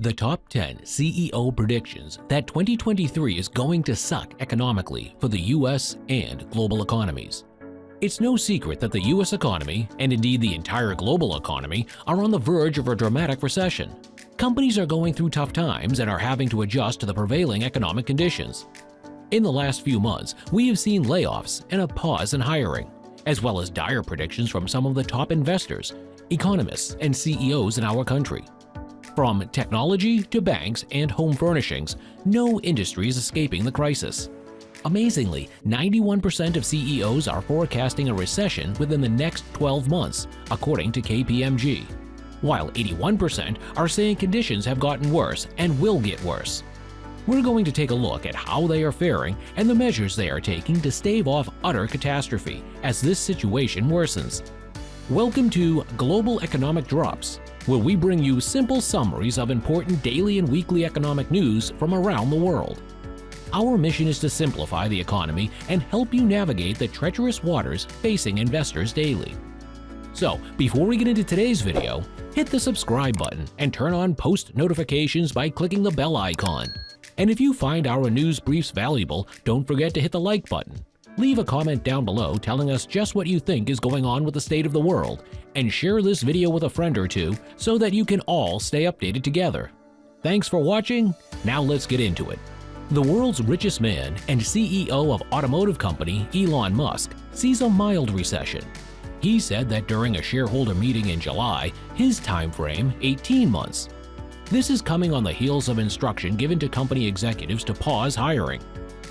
The top 10 CEO predictions that 2023 is going to suck economically for the US and global economies. It's no secret that the US economy, and indeed the entire global economy, are on the verge of a dramatic recession. Companies are going through tough times and are having to adjust to the prevailing economic conditions. In the last few months, we have seen layoffs and a pause in hiring, as well as dire predictions from some of the top investors, economists, and CEOs in our country. From technology to banks and home furnishings, no industry is escaping the crisis. Amazingly, 91% of CEOs are forecasting a recession within the next 12 months, according to KPMG, while 81% are saying conditions have gotten worse and will get worse. We're going to take a look at how they are faring and the measures they are taking to stave off utter catastrophe as this situation worsens. Welcome to Global Economic Drops, where we bring you simple summaries of important daily and weekly economic news from around the world. Our mission is to simplify the economy and help you navigate the treacherous waters facing investors daily. So, before we get into today's video, hit the subscribe button and turn on post notifications by clicking the bell icon. And if you find our news briefs valuable, don't forget to hit the like button. Leave a comment down below telling us just what you think is going on with the state of the world, and share this video with a friend or two so that you can all stay updated together. Thanks for watching. Now let's get into it. The world's richest man and CEO of Automotive company Elon Musk sees a mild recession. He said that during a shareholder meeting in July, his time frame 18 months. This is coming on the heels of instruction given to company executives to pause hiring.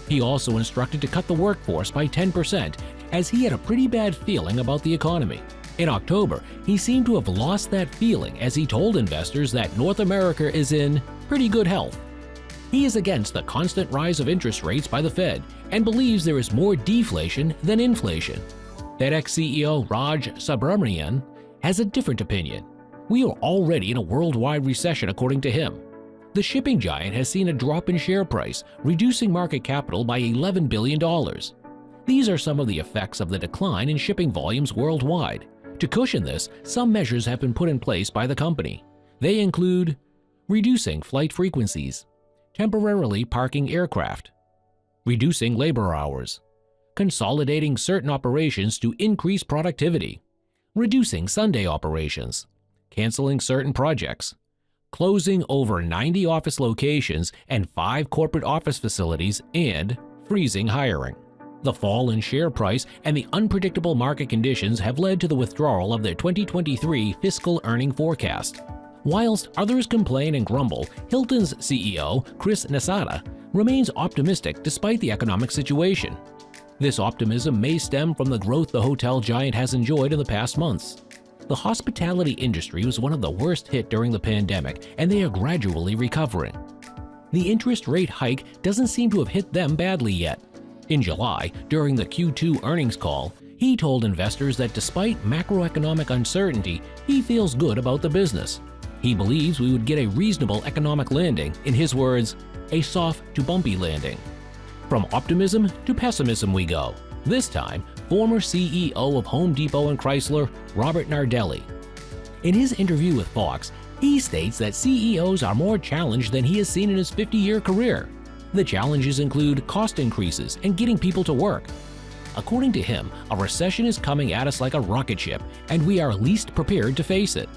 He also instructed to cut the workforce by 10% as he had a pretty bad feeling about the economy. In October, he seemed to have lost that feeling as he told investors that North America is in pretty good health. He is against the constant rise of interest rates by the Fed and believes there is more deflation than inflation. FedX CEO Raj Subramaniam has a different opinion. We are already in a worldwide recession according to him. The shipping giant has seen a drop in share price, reducing market capital by $11 billion. These are some of the effects of the decline in shipping volumes worldwide. To cushion this, some measures have been put in place by the company. They include reducing flight frequencies, temporarily parking aircraft, reducing labor hours, consolidating certain operations to increase productivity, reducing Sunday operations, canceling certain projects, closing over 90 office locations and 5 corporate office facilities, and freezing hiring. The fall in share price and the unpredictable market conditions have led to the withdrawal of their 2023 fiscal earning forecast. Whilst others complain and grumble, Hilton's CEO, Chris Nassetta, remains optimistic despite the economic situation. This optimism may stem from the growth the hotel giant has enjoyed in the past months. The hospitality industry was one of the worst hit during the pandemic, and they are gradually recovering. The interest rate hike doesn't seem to have hit them badly yet. In July, during the Q2 earnings call, he told investors that despite macroeconomic uncertainty, he feels good about the business. He believes we would get a reasonable economic landing, in his words, a soft to bumpy landing. From optimism to pessimism we go. This time, former CEO of Home Depot and Chrysler, Robert Nardelli. In his interview with Fox, he states that CEOs are more challenged than he has seen in his 50-year career. The challenges include cost increases and getting people to work. According to him, a recession is coming at us like a rocket ship, and we are least prepared to face it.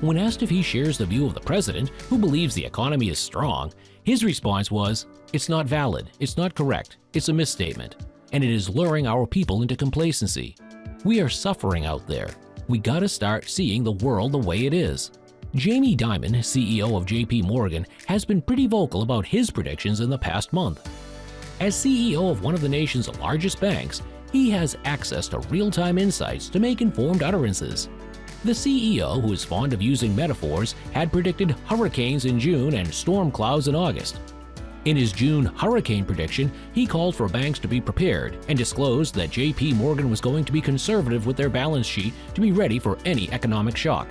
When asked if he shares the view of the president, who believes the economy is strong, his response was, "It's not valid, it's not correct, it's a misstatement, and it is luring our people into complacency. We are suffering out there. We gotta start seeing the world the way it is." Jamie Dimon, CEO of JP Morgan, has been pretty vocal about his predictions in the past month. As CEO of one of the nation's largest banks, he has access to real-time insights to make informed utterances. The CEO, who is fond of using metaphors, had predicted hurricanes in June and storm clouds in August. In his June hurricane prediction, he called for banks to be prepared and disclosed that JP Morgan was going to be conservative with their balance sheet to be ready for any economic shock.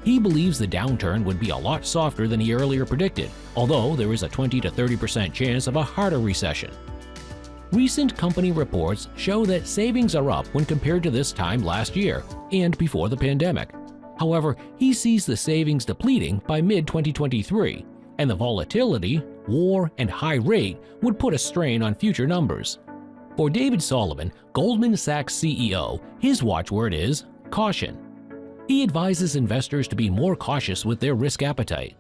He believes the downturn would be a lot softer than he earlier predicted, although there is a 20 to 30% chance of a harder recession. Recent company reports show that savings are up when compared to this time last year and before the pandemic. However, he sees the savings depleting by mid-2023, and the volatility, war, and high rate would put a strain on future numbers. For David Solomon, Goldman Sachs CEO, his watchword is caution. He advises investors to be more cautious with their risk appetite.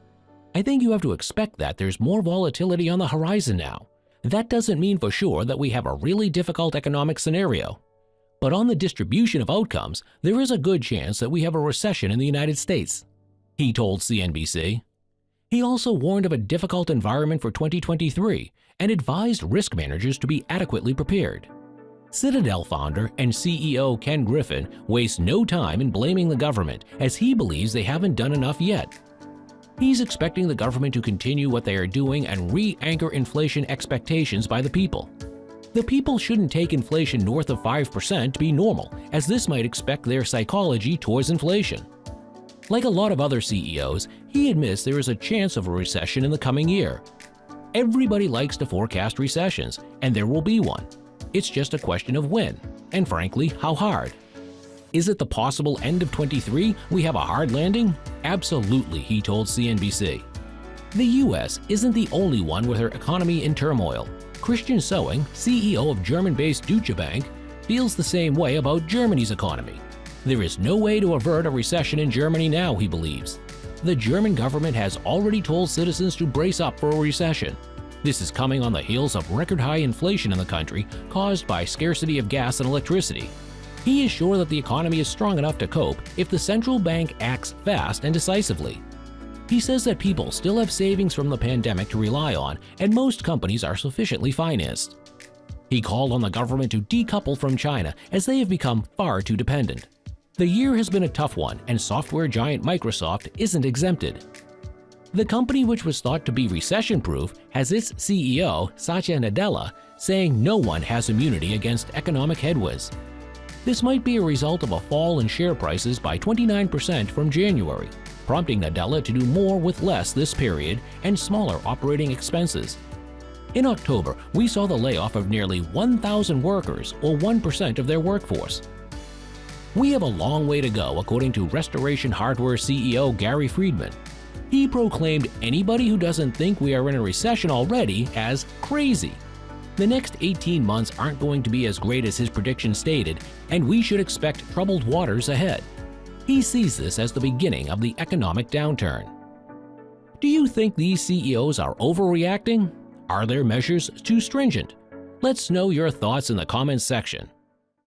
I think you have to expect that there's more volatility on the horizon now. That doesn't mean for sure that we have a really difficult economic scenario. But on the distribution of outcomes, there is a good chance that we have a recession in the United States, he told CNBC. He also warned of a difficult environment for 2023 and advised risk managers to be adequately prepared. Citadel founder and CEO Ken Griffin wastes no time in blaming the government, as he believes they haven't done enough yet. He's expecting the government to continue what they are doing and re-anchor inflation expectations by the people. The people shouldn't take inflation north of 5% to be normal, as this might expect their psychology towards inflation. Like a lot of other CEOs, he admits there is a chance of a recession in the coming year. Everybody likes to forecast recessions, and there will be one. It's just a question of when, and frankly, how hard. Is it the possible end of 23 we have a hard landing? Absolutely, he told CNBC. The US isn't the only one with her economy in turmoil. Christian Sewing, CEO of German-based Deutsche Bank, feels the same way about Germany's economy. There is no way to avert a recession in Germany now, he believes. The German government has already told citizens to brace up for a recession. This is coming on the heels of record-high inflation in the country caused by scarcity of gas and electricity. He is sure that the economy is strong enough to cope if the central bank acts fast and decisively. He says that people still have savings from the pandemic to rely on, and most companies are sufficiently financed. He called on the government to decouple from China, as they have become far too dependent. The year has been a tough one, and software giant Microsoft isn't exempted. The company, which was thought to be recession-proof, has its CEO, Satya Nadella, saying no one has immunity against economic headwinds. This might be a result of a fall in share prices by 29% from January, prompting Nadella to do more with less this period and smaller operating expenses. In October, we saw the layoff of nearly 1,000 workers, or 1% of their workforce. We have a long way to go, according to Restoration Hardware CEO Gary Friedman. He proclaimed anybody who doesn't think we are in a recession already as crazy. The next 18 months aren't going to be as great as his prediction stated, and we should expect troubled waters ahead. He sees this as the beginning of the economic downturn. Do you think these CEOs are overreacting? Are their measures too stringent? Let's know your thoughts in the comments section.